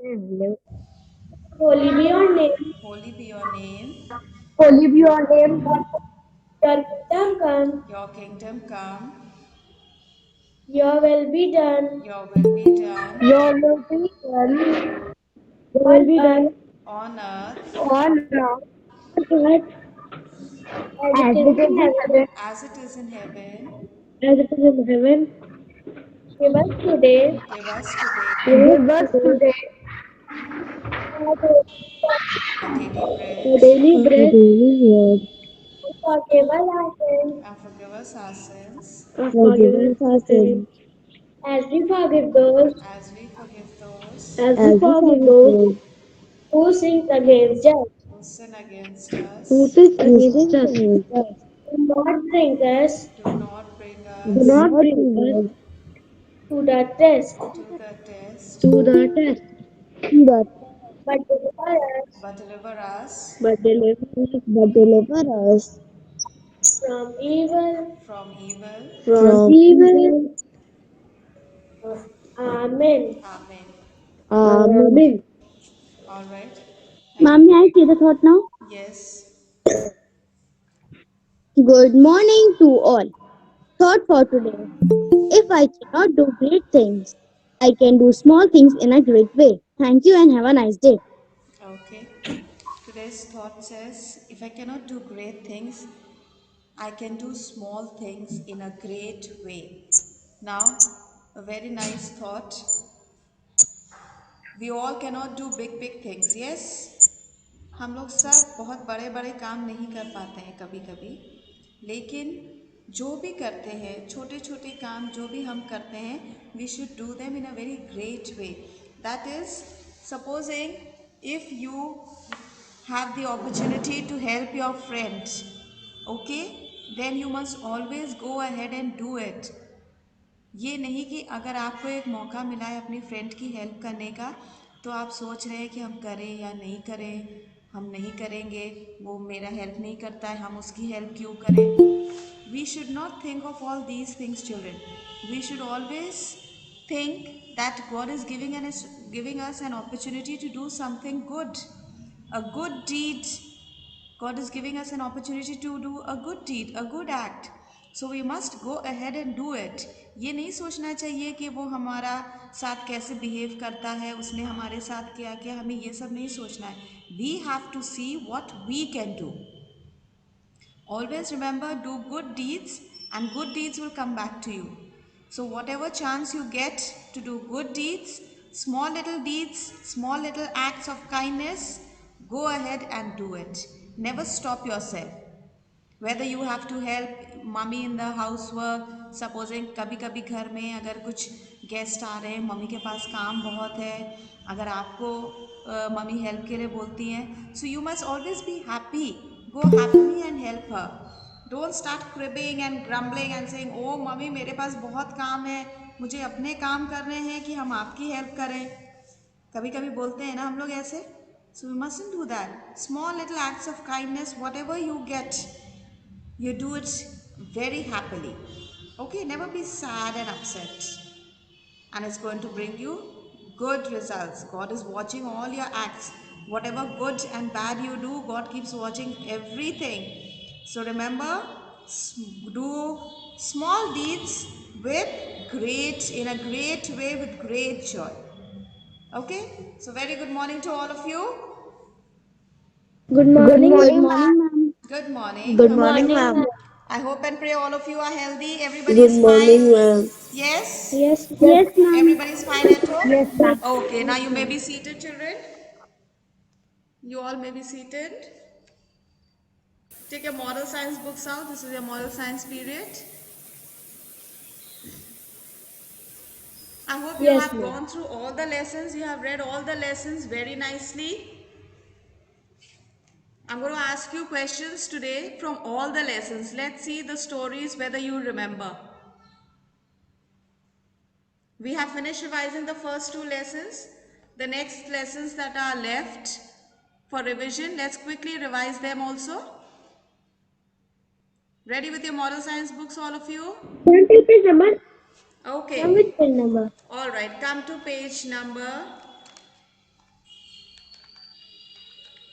Holy be your name. Holy be your name. Holy be your name. Your kingdom come. Your kingdom come. Your will be done Your will be done Your will be done on earth on earth on earth as it as is it in is in heaven. heaven. as it is in heaven. Give us today Give us today Give us today our daily bread. our daily bread our daily bread. Forgive us our sins and forgive us our sins Forgive us our sins as we forgive those as we forgive those as we forgive those who sin against us. who sin against us. who sin against us. Do not bring us Do not bring Do us not bring us to the test, to the test, but but deliver us but deliver us deliver us from evil. from evil. from evil. Amen. Amen. Amen. All right. Ma'am, may I say the thought now? Yes. Good morning to all. Thought for today. If I cannot do great things, I can do small things in a great way. Thank you and have a nice day. Okay. Today's thought says if I cannot do great things, I can do small things in a great way. Now, a very nice thought. We all cannot do big things. Yes? हम लोग सब बहुत बड़े बड़े काम नहीं कर पाते हैं कभी कभी, लेकिन जो भी करते हैं छोटे छोटे काम जो भी हम करते हैं, we should do them in a very great way. That is supposing if you have the opportunity to help your friend, okay, then you must always go ahead and do it. ये नहीं कि अगर आपको एक मौका मिला है अपनी फ्रेंड की हेल्प करने का, तो आप सोच रहे हैं कि हम करें या नहीं करें, हम नहीं करेंगे, वो मेरा हेल्प नहीं करता है, हम उसकी हेल्प क्यों करें. We should not think of all these things children. We should always think that God is giving us an opportunity to do something good, a good deed. God is giving us an opportunity to do a good deed, a good act. So we must go ahead and do it. ये नहीं सोचना चाहिए कि वो हमारा साथ कैसे behave करता है, उसने हमारे साथ क्या किया, हमें ये सब नहीं सोचना है. We have to see what we can do. Always remember, do good deeds and good deeds will come back to you. So whatever chance you get to do good deeds, small little acts of kindness, go ahead and do it. Never stop yourself. Whether you have to help mummy in the housework, supposing कभी कभी घर में अगर कुछ guest आ रहे हैं, mummy के पास काम बहुत है, अगर आपको मम्मी हेल्प के लिए बोलती हैं, so you must always be happy. Go happily and help her. Don't start cribbing and grumbling and saying, oh mummy मेरे पास बहुत काम है, मुझे अपने काम करने हैं कि हम आपकी हेल्प करें. कभी कभी बोलते हैं ना हम लोग ऐसे. So we mustn't do that. Small little acts of kindness, whatever you get, you do it very happily. Okay, never be sad and upset. And it's going to bring you good results. God is watching all your acts. Whatever good and bad you do, God keeps watching everything. So remember, do small deeds with in a great way, with great joy. Okay, so very good morning to all of you. Good Good morning, morning, ma'am. ma'am. Good Good morning. Good morning, morning, ma'am. ma'am. I hope and pray all of you are healthy. Everybody Good is fine. morning, ma'am. Yes? Yes, Yes, ma'am. Everybody is fine at home? Yes, ma'am. Okay, now you may be seated, children. You all may be seated. Take your moral science books out. This is your moral science period. I hope you yes, have ma'am. gone through all the lessons. You have read all the lessons very nicely. I'm going to ask you questions today from all the lessons. Let's see the stories whether you remember. We have finished revising the first two lessons. The next lessons that are left for revision, let's quickly revise them also. Ready with your moral science books, all of you? Can you page number? Come with Okay. pin number. All right. Come to page number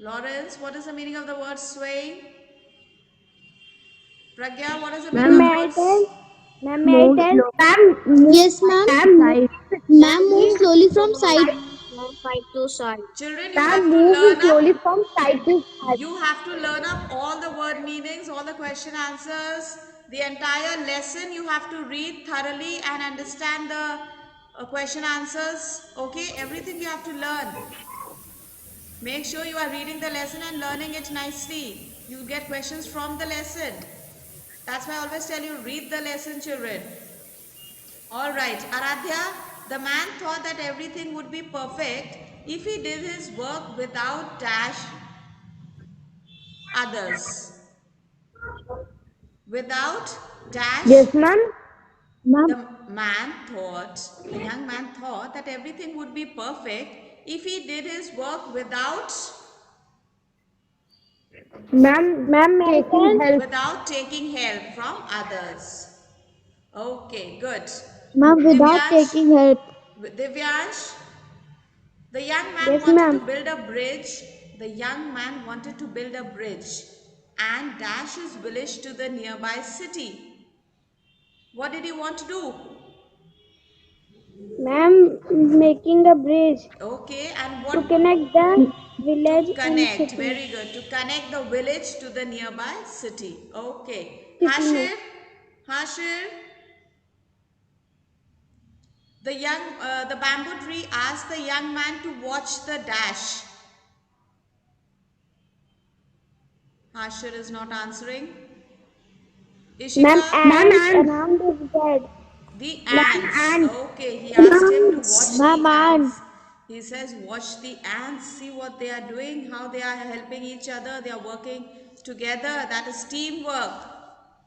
Lawrence, what is the meaning of the word swaying? Pragya, what is the meaning Ma'am, of may the I word? tell? Ma'am, may I Move tell? slow. Ma'am, Yes, ma'am. ma'am, Ma'am, move slowly from side. from side to side. Children, you have Ma'am, to move learn slowly up. from side to side. You have to learn up all the word meanings, all the question answers, the entire lesson. You have to read thoroughly and understand the question answers. Okay, everything you have to learn. Make sure you are reading the lesson and learning it nicely. You get questions from the lesson. That's why I always tell you, read the lesson, children. All right, Aradhya, the man thought that everything would be perfect if he did his work without dash others. Without dash, Yes, ma'am. Ma'am, the young man thought that everything would be perfect if he did his work Ma'am, may I tell? without taking help from others. Okay, good. ma'am, without Divyansh, taking help. Divyansh, the young man Yes, wanted to ma'am. build a bridge. The young man wanted to build a bridge and dash his village to the nearby city. What did he want to do? Ma'am, making a bridge Okay, and to what connect the to village and connect? city. Very good. To connect the village to the nearby city. Okay. City, ma'am. Hashir, the bamboo tree asked the young man to watch the dash. Hashir is not answering. Ma'am, Ishika, around his bed. the Ma'am, ants. ants. Okay, he asked him to watch Ma'am, the ants. ma'am. He says, watch the ants, see what they are doing, how they are helping each other, they are working together. That is teamwork.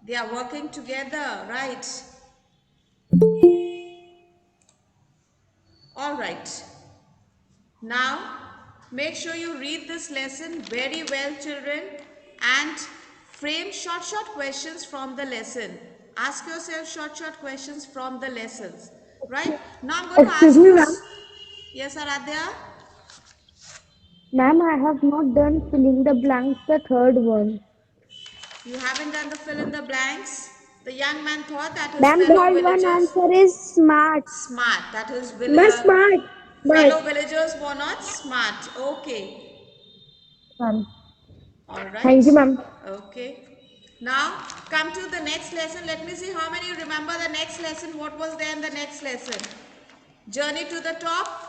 They are working together, right? All right. Now, make sure you read this lesson very well, children, and frame short questions from the lesson. Ask yourself short questions from the lessons, right? Now, I'm going to Excuse ask me, you. ma'am. Yes, Aradhya? Ma'am, I have not done filling the blanks, the third one. You haven't done the fill in the blanks? The young man thought that his Ma'am, the fellow third one villagers, answer is smart. smart, that his Ma'am, smart. Smart. fellow villagers were not smart. Okay. Ma'am. All right. Thank you, ma'am. Okay. Now come to the next lesson. Let me see how many you remember the next lesson. What was there in the next lesson? Journey to the top.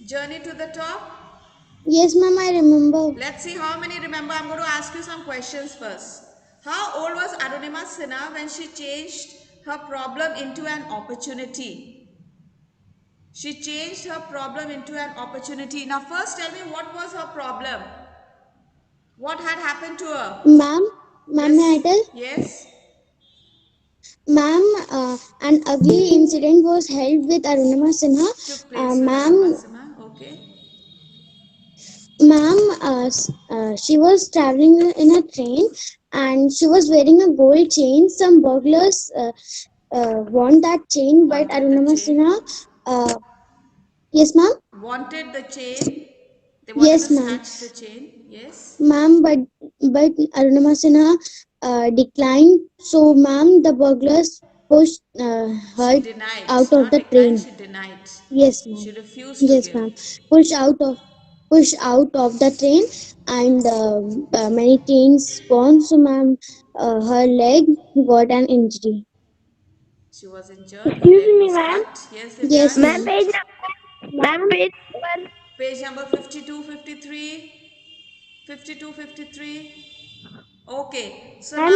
Journey to the top. Yes, ma'am, I remember. Let's see how many remember. I'm going to ask you some questions first. How old was Arunima Sinha when she changed her problem into an opportunity? She changed her problem into an opportunity. Now first tell me what was her problem? What had happened to her? Ma'am, may I Yes, tell? yes. Ma'am, an ugly incident was held with Arunima Sinha. Took place with Arunima Ma'am, Sinha. Okay. she was traveling in a train and she was wearing a gold chain. Some burglars want that chain, but Wanted the Arunima chain. Sinha, yes, ma'am? Wanted the chain. They wanted to Yes, ma'am. snatch the chain. Yes. Ma'am, but Arunima Sinha declined. So, ma'am, the burglars pushed She her denied. out of Not the declined, train. she denied. Yes, She ma'am. refused to Yes, give. ma'am. Pushed out of the train, and many chains gone. So, ma'am, her leg got an injury. She was injured. Her Excuse leg me, was ma'am. cut. Yes, Yes, Divyansh. Ma'am, ma'am. page number. Ma'am, page number. Page number 52, 53. 52, 53. Okay. So Ma'am,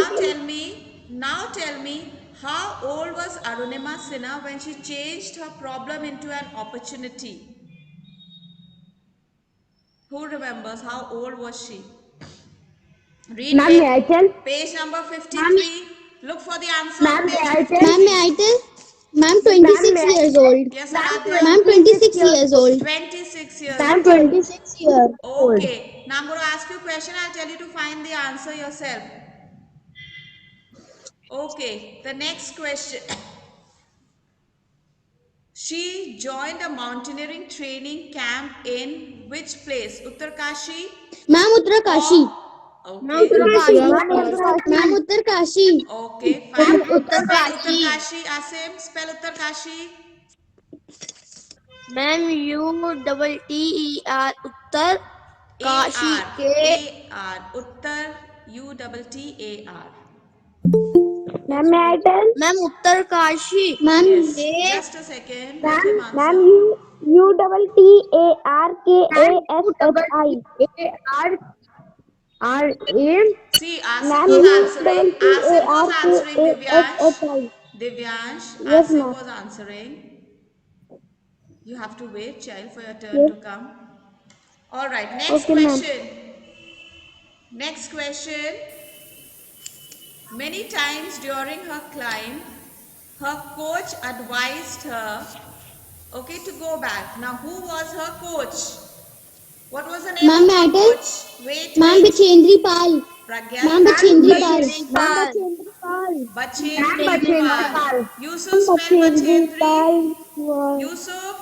now tell me, how old was Arunima Sinha when she changed her problem into an opportunity? Who remembers how old was she? Read may I tell? page number Ma'am, 53. Look for the answer on may page I tell? Ma'am, may 53. I tell? Ma'am, Ma'am, may 26 I years tell? old. Yes, Ma'am, Aradhya. Ma'am, 26 26 years years old. old. 26 years Ma'am, old. 26 years old. Okay. Now I'm going to ask you a question. I'll tell you to find the answer yourself. Okay. The next question. She joined a mountaineering training camp in which place? Uttarkashi? Ma'am, Uttarkashi. Okay. Ma'am, Uttarkashi. Okay, fine. Spell Uttarkashi, Asim. Spell Uttarkashi. Ma'am, UTTER Uttar Kashi A-R. K. A-R. Uttar. U-T-T-A-R. Ma'am, may I tell? Ma'am, Uttar Kashi. Ma'am, Yes. K. Just a second. Let him answer. Ma'am, UTTARKASSI. R-A. See, Asim Ma'am, was answering. Asim was answering, Divyansh. UTTARKASSI. Divyansh, Yes, Asim ma'am. was answering. You have to wait, child, for your turn Yes. to come. All right, next Okay, ma'am. question. Next question. Many times during her climb, her coach advised her, okay, to go back. Now, who was her coach? What was the name Ma'am, of may I her tell? coach? Wait, Ma'am, wait. Bachendri Pal. Pragya, Ma'am, Bachendri wait. Pal. Bachendri Pal. Yusuf, spell Bachendri. Yusuf.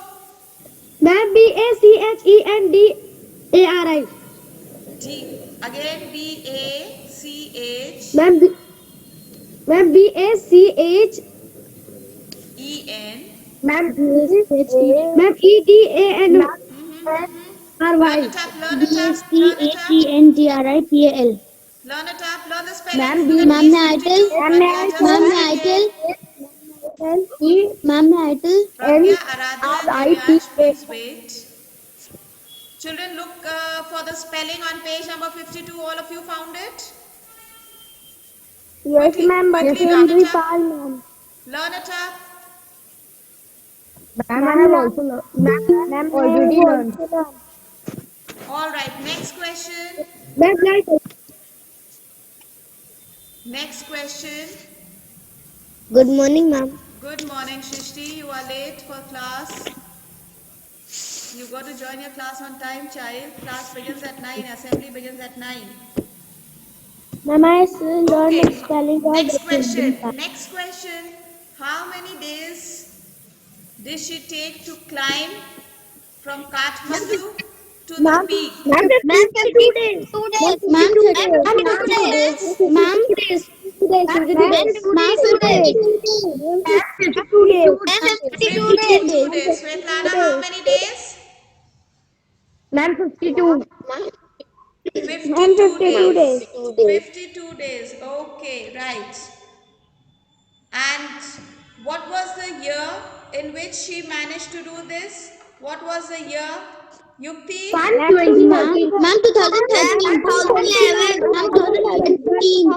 Ma'am, BACHENDARI. D. Again, B-A-C-H. Ma'am, BACH. E-N. Ma'am, Ma'am, EDANRY. Learn it up, learn it up, learn it up. BACHENDRIPAL. Learn it up, learn the spelling. Ma'am, Look at Ma'am, these may I 52. tell? Pragya, just Ma'am, read may I again. tell? Ma'am, may I tell? Pragya, Aradhya, and Divyansh, please wait. Children, look for the spelling on page number 52. All of you found it? Yes, Quickly, ma'am, quickly learn Bachendri it up. Pal, ma'am. Learn it up. Ma'am, I have also learned. Ma'am, already learned. All right, next question. Ma'am, Next question. good morning, ma'am. Good morning, Shrishti. You are late for class. You got to join your class on time, child. Class begins at 9. Assembly begins at 9. Ma'am, I still learned Okay. spelling of Next Bachendri question. Pal. Next question. How many days did she take to climb from Kathmandu to the Ma'am, peak? ma'am, 52 days. Ma'am, 52 32 days. days. Ma'am, 52 days. ma'am, 52 days. 52 52 days. Svetlana, how many days? Ma'am, 52. 52 52 days. days. 52 days. Okay, right. And what was the year in which she managed to do this? What was the year? Yukti? Ma'am, 2013. 2011. Ma'am, 2013.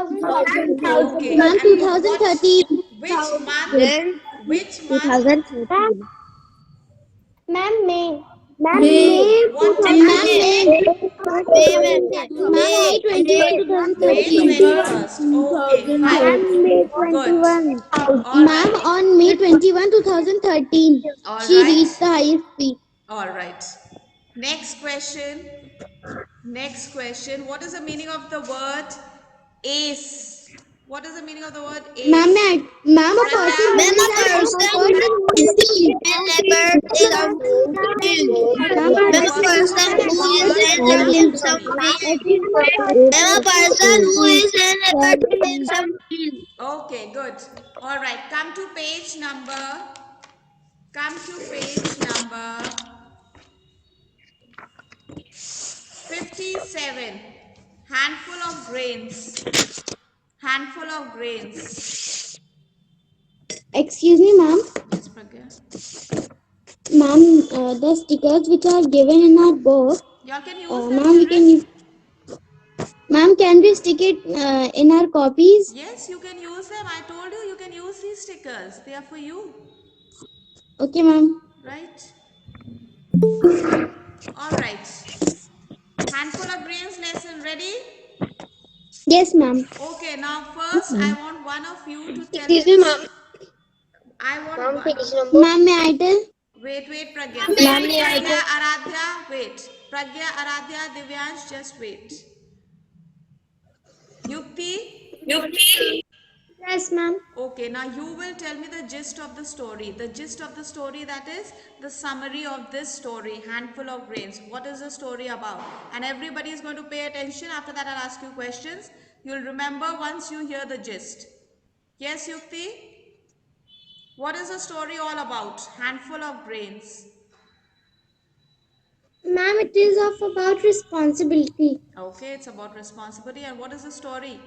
Okay. Ma'am, And what? 2013. Which month? Which month? 2013. Ma'am, May. Ma'am, What May. day? Ma'am, May. Ma'am, May 21, May 2013. 21st. Okay, fine. May Good. 21. All Ma'am, right. on May 21, 2013, All she reached the right. highest peak. All right. Next question. Next question. What is the meaning of the word ace? What is the meaning of the word Ma'am, ace? ma'am, a Pragya? person who is an expert in something. Ma'am, A a person who is an expert in something. Okay, good. All right. Come to page number. Come to page number 57. Handful of grains. Handful of grains. excuse me, ma'am. Yes, Pragya. Ma'am, the stickers which are given in our book, Y'all can use them, ma'am, we children. can. Ma'am, can we stick it in our copies? Yes, you can use them. I told you you can use these stickers. They are for you, Okay, ma'am. right? All right. Handful of grains lesson ready? Yes, ma'am. Okay, now first I want one of you to tell Excuse me, me. ma'am. I want Ma'am, one. page number. Ma'am, may I tell? Wait, Pragya. Ma'am, may I Pragya, Aradhya, wait. Pragya, Aradhya, Divyansh, just wait. Yukti, Yes, ma'am. Okay, now you will tell me the gist of the story. The gist of the story, that is the summary of this story, Handful of Grains. What is the story about? And everybody is going to pay attention. After that, I'll ask you questions. You'll remember once you hear the gist. Yes, Yukti? What is the story all about? Handful of Grains. Ma'am, it is of about responsibility. Okay, it's about responsibility. And what is the story?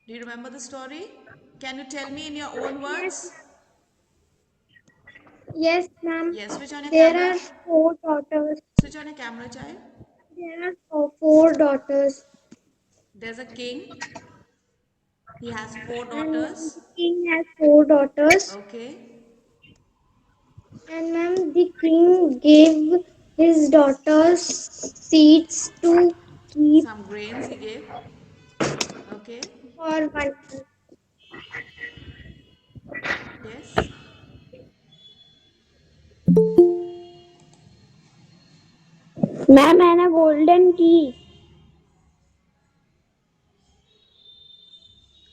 Do you remember the story? Can you tell me in your own Yes, words? yes, ma'am. Yes, switch on your There camera. are four daughters. Switch on your camera, child. There are four daughters, There's a king. He has four and daughters. the king has four daughters. Okay. And ma'am, the king gave his daughters seeds to keep Some grains he gave. Okay. for winter. Yes. Ma'am, and a golden key.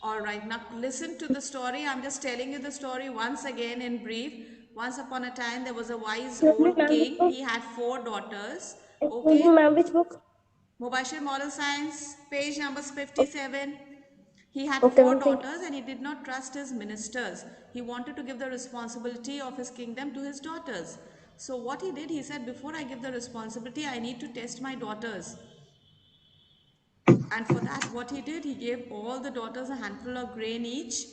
All right. Now listen to the story. I'm just telling you the story once again in brief. Once upon a time, there was a wise Excuse me, old ma'am, which king. book? He had four daughters. Excuse me, Okay. ma'am, which book? Mubashir Moral Science, page number Okay, 57. He had okay, four ma'am, thank you. daughters and he did not trust his ministers. He wanted to give the responsibility of his kingdom to his daughters. So what he did, he said, before I give the responsibility, I need to test my daughters. And for that, what he did, he gave all the daughters a handful of grain each.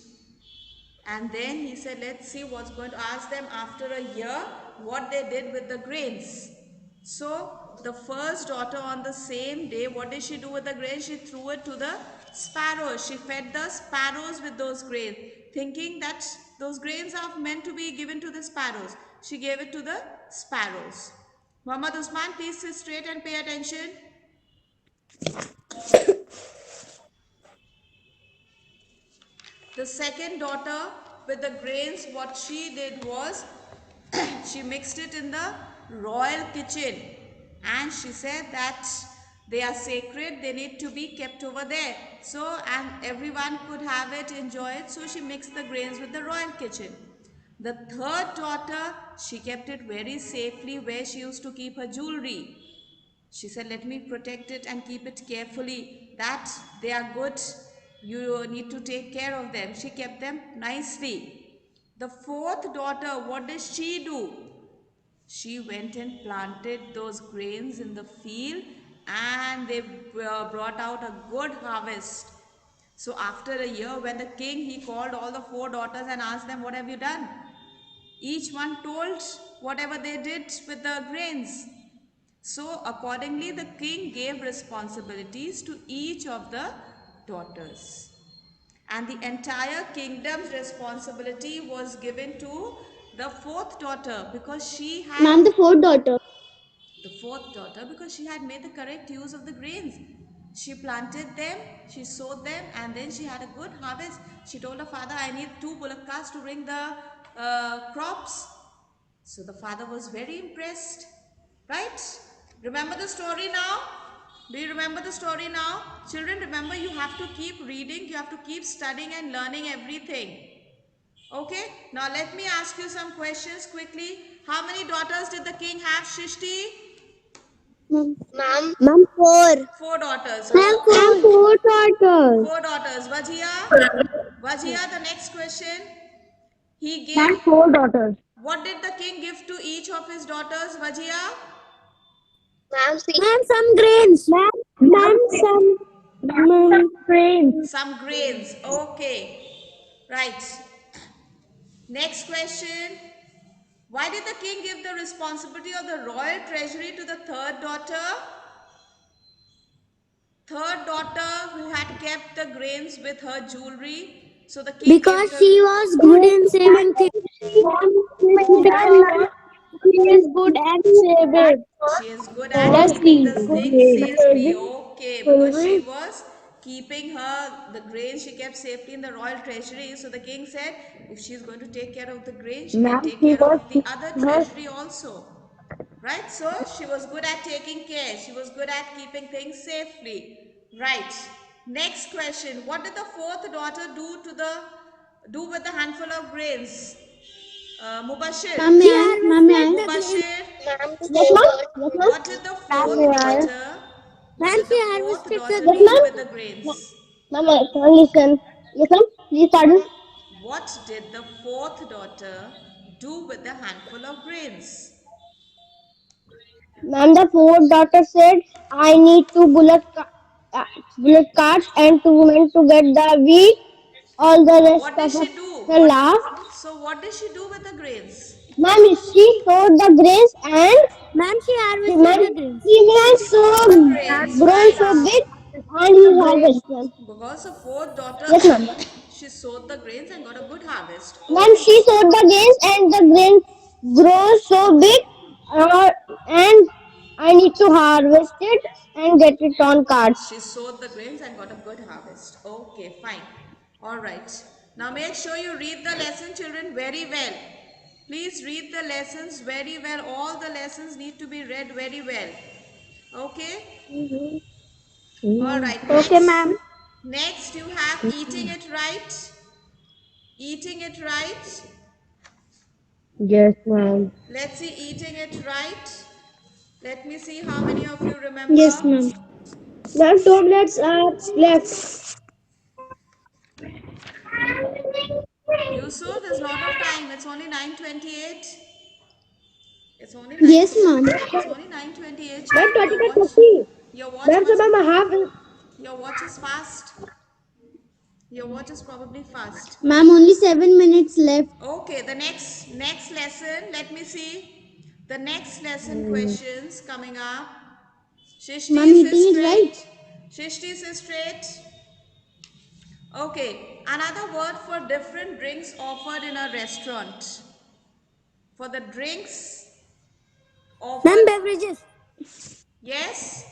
And then he said, let's see what's going to ask them after a year what they did with the grains. So the first daughter on the same day, what did she do with the grains? She threw it to the sparrows. She fed the sparrows with those grains, thinking that those grains are meant to be given to the sparrows. She gave it to the sparrows. Muhammad Usman, please sit straight and pay attention. The second daughter with the grains, what she did was she mixed it in the royal kitchen and she said that they are sacred, they need to be kept over there. So, and everyone could have it, enjoy it. So she mixed the grains with the royal kitchen. The third daughter, she kept it very safely where she used to keep her jewelry. She said, let me protect it and keep it carefully. That they are good. You need to take care of them. She kept them nicely. The fourth daughter, what did she do? She went and planted those grains in the field and they brought out a good harvest. So after a year, when the king, he called all the four daughters and asked them, what have you done? Each one told whatever they did with the grains. So accordingly, the king gave responsibilities to each of the daughters. And the entire kingdom's responsibility was given to the fourth daughter because she had Ma'am, the fourth daughter. the fourth daughter because she had made the correct use of the grains. She planted them, she sowed them, and then she had a good harvest. She told her father, I need 2 bullock carts to bring the crops. So the father was very impressed, right? Remember the story now? Do you remember the story now? Children, remember you have to keep reading, you have to keep studying and learning everything. Okay, now let me ask you some questions quickly. How many daughters did the king have, Shishti? Ma'am, four. Four daughters. Ma'am, Okay. four. Four daughters. Four daughters. Vajia? Vajia, the next question. He gave, Ma'am, four daughters. what did the king give to each of his daughters, Vajia? Ma'am, some grains. Ma'am, some grains. Some grains. Okay. Right. Next question. Why did the king give the responsibility of the royal treasury to the third daughter? Third daughter who had kept the grains with her jewelry. So the king gave Because she was good in saving things. She is good at saving. she is good at keeping Firstly, the things safely. Okay, because she was keeping the grain she kept safely in the royal treasury. So the king said, if she is going to take care of the grain, she can ma'am, take she care was of the other her. treasury also. Right? So she was good at taking care. She was good at keeping things safely. Right. Next question. What did the fourth daughter do with the handful of grains? Mubashir. Ma'am, may I? Ma'am, may I? Mubashir. Yes, ma'am. Yes, What did the fourth daughter? What did the fourth daughter Yes, do ma'am. with the grains? Ma'am, listen. Yes, ma'am. Please pardon. What did the fourth daughter do with the handful of grains? Ma'am, the fourth daughter said, I need two bullock carts and two men to get the wheat. All the rest What did of us she do? laughed. So what did she do with the grains? Ma'am, she sowed the grains and Ma'am, she ma'am, harvested the grains. he She has sowed the grains, grown right? so big and he harvested. Because the fourth daughter, Yes, ma'am. she sowed the grains and got a good harvest. Ma'am, Okay. she sowed the grains and the grains grow so big and I need to harvest it and get it on cards. She sowed the grains and got a good harvest. Okay, fine. All right. Now make sure you read the lesson, children, very well. Please read the lessons very well. All the lessons need to be read very well. Okay? All right. Okay, Next. ma'am. Next, you have eating it right. Eating it right. Yes, ma'am. Let's see eating it right. Let me see how many of you remember. Yes, ma'am. Ma'am, 2 minutes are left. Yusuf, there's a lot of time. It's only 9:28. It's only Yes, ma'am. 9:28, Ma'am, children. 20 to 30. Your watch Ma'am, so must ma'am, I have. your watch is fast. Your watch is probably fast. Ma'am, only 7 minutes left. Okay, the next lesson. Let me see. The next lesson questions coming up. Shishti Ma'am, is eating it right. straight. Shishti is straight. Okay, another word for different drinks offered in a restaurant. For the drinks offered. Ma'am, beverages. Yes?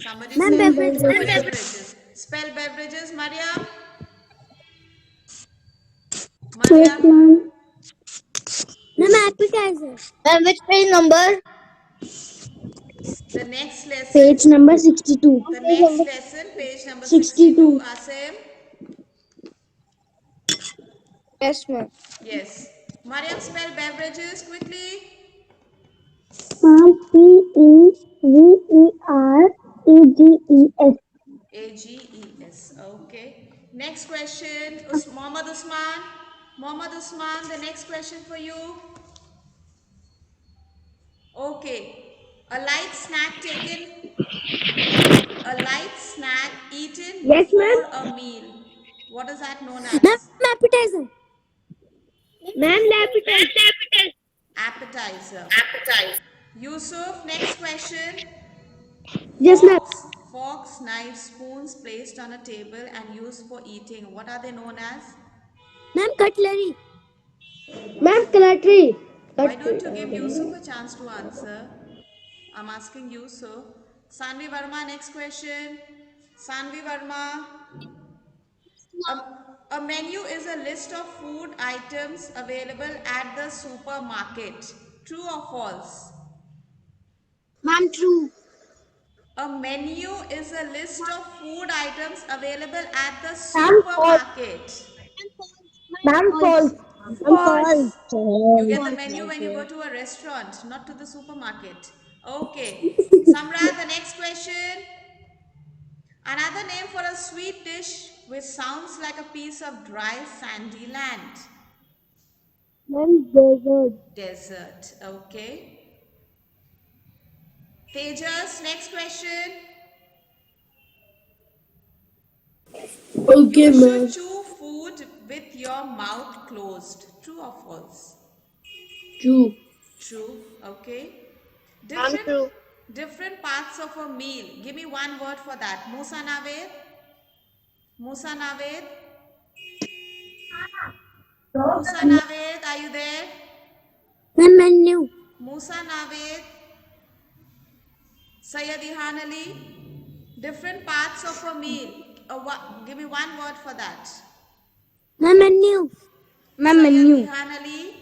Somebody Ma'am, said beverages. beverages. Spell beverages, Mariam. Yes, Mariam. ma'am. Ma'am, appetizer. Ma'am, which page number? The next lesson. Page number 62. The next lesson, page number 62. 62, Asim. Yes, ma'am. Yes. Mariam, spell beverages quickly. Ma'am, Pevereges. Ages. Okay. Next question, Mohammad Usman. Mohammad Usman, the next question for you. Okay. A light snack eaten Yes, before ma'am. a meal. What is that known Ma'am, as? appetizer. Ma'am, appetizer. Appetizer. Yusuf, next question. Yes, ma'am. Forks, knives, spoons placed on a table and used for eating. What are they known as? Ma'am, cutlery. Ma'am, cutlery. Why don't you give Yusuf a chance to answer? I'm asking Yusuf. Sanvi Verma, next question. Sanvi Verma. A menu is a list of food items available at the supermarket. True or false? Ma'am, true. A menu is a list of food items available at the Ma'am, false. supermarket. Ma'am, false. False. You get the False. menu when you go to a restaurant, not to the supermarket. Okay. Samrat, the next question. Another name for a sweet dish which sounds like a piece of dry sandy land. Ma'am, desert. Desert. Okay. Tejas, next question. Okay, You ma'am. should chew food with your mouth closed. True or false? True. True. Okay. Ma'am, true. Different parts of a meal. Give me one word for that. Musa Naved. Musa Naved. Musa Naved, are you there? Ma'am, menu. Musa Naved. Sayyid Ihan Ali. Different parts of a meal. Give me one word for that. Ma'am, menu. Ma'am, Sayyid menu. Ihan Ali.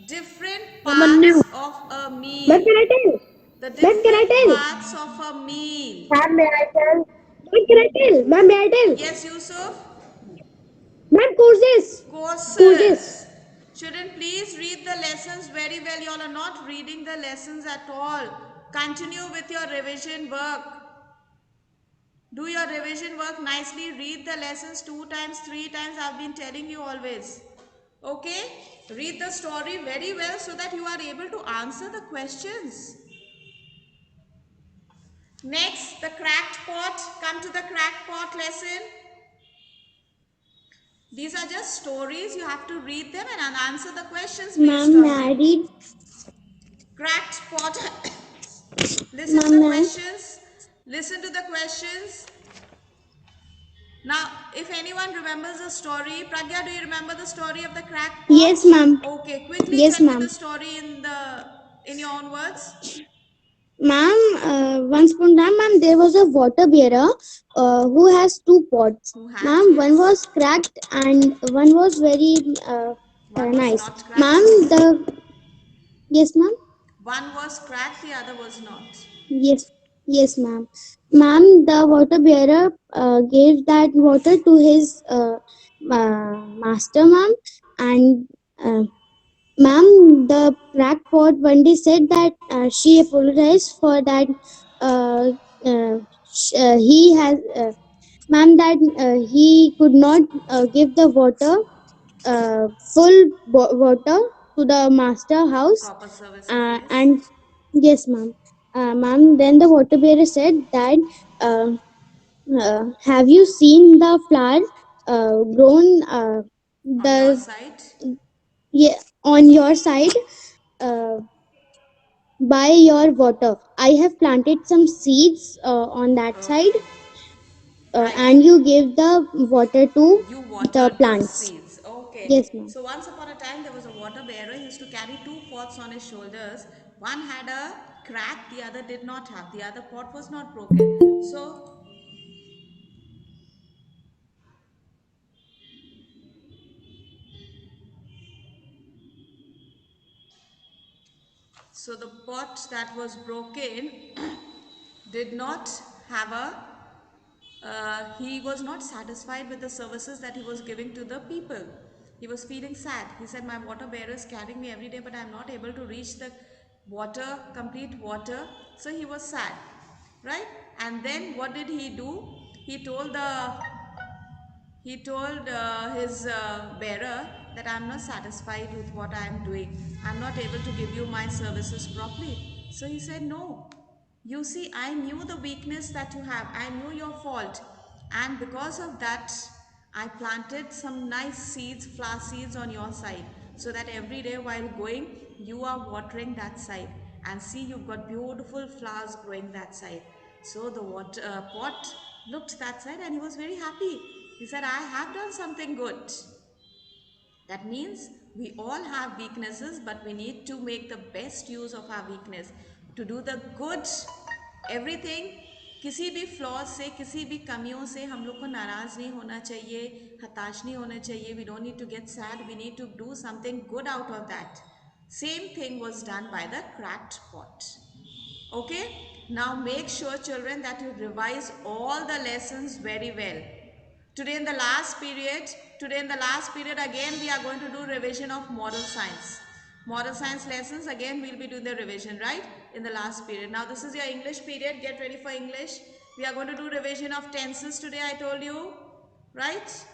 Different Ma'am, menu. parts of a meal. Ma'am, can I tell? The Ma'am, can I different tell? parts of a meal. Ma'am, may I tell? Ma'am, Gretel. Ma'am, Gretel. Yes, Yusuf. Ma'am, courses. Courses. Courses. Children, please read the lessons very well. You all are not reading the lessons at all. Continue with your revision work. Do your revision work nicely. Read the lessons 2 times, 3 times. I've been telling you always. Okay? Read the story very well so that you are able to answer the questions. Next, the cracked pot. Come to the cracked pot lesson. These are just stories. You have to read them and answer the questions based Ma'am, on may I them. read? Cracked pot. Listen to Ma'am, the may I? questions. Listen to the questions. Now, if anyone remembers the story, Pragya, do you remember the story of the cracked pot? Yes, ma'am. Okay, quickly Yes, tell me the ma'am. story in your own words. Ma'am, once upon a time, ma'am, there was a water bearer who has two pots. Who had, Ma'am, one yes. was cracked and one was very One was nice. not Ma'am, cracked. yes, ma'am. One was cracked, the other was not. Yes, yes, ma'am. Ma'am, the water bearer gave that water to his master, ma'am, and ma'am, the crackpot one day said that she apologized for that. He has, ma'am, that he could not give the water, water to the master house, Proper services, yes. and yes, ma'am. Ma'am, then the water bearer said that, uh, have you seen the flower grown On your the side. yeah, on your side uh, by your water? I have planted some seeds on that side, Okay. and I you give the water to You the watered the plants. seeds. Okay. Yes, ma'am. So once upon a time there was a water bearer. He used to carry two pots on his shoulders. One had a crack, the other did not have. The other pot was not broken. So the pot that was broken did not have a he was not satisfied with the services that he was giving to the people. He was feeling sad. He said, my water bearer is carrying me every day, but I am not able to reach the water, complete water. So he was sad, right? And then what did he do? He told his bearer that I am not satisfied with what I am doing. I am not able to give you my services properly. So he said, no. You see, I knew the weakness that you have. I knew your fault. And because of that, I planted some nice seeds, flower seeds on your side. So that every day while going, you are watering that side. And see, you've got beautiful flowers growing that side. So the pot looked that side and he was very happy. He said, I have done something good. That means we all have weaknesses, but we need to make the best use of our weakness to do the good. Everything, किसी भी flaws से, किसी भी कमियों से हम लोग को नाराज़ नहीं होना चाहिए, हताश नहीं होना चाहिए. We don't need to get sad. We need to do something good out of that. Same thing was done by the cracked pot. Okay, now make sure children that you revise all the lessons very well. Today in the last period again we are going to do revision of moral science. Moral science lessons again we'll be doing the revision, right? In the last period. Now this is your English period. Get ready for English. We are going to do revision of tenses today, I told you, right?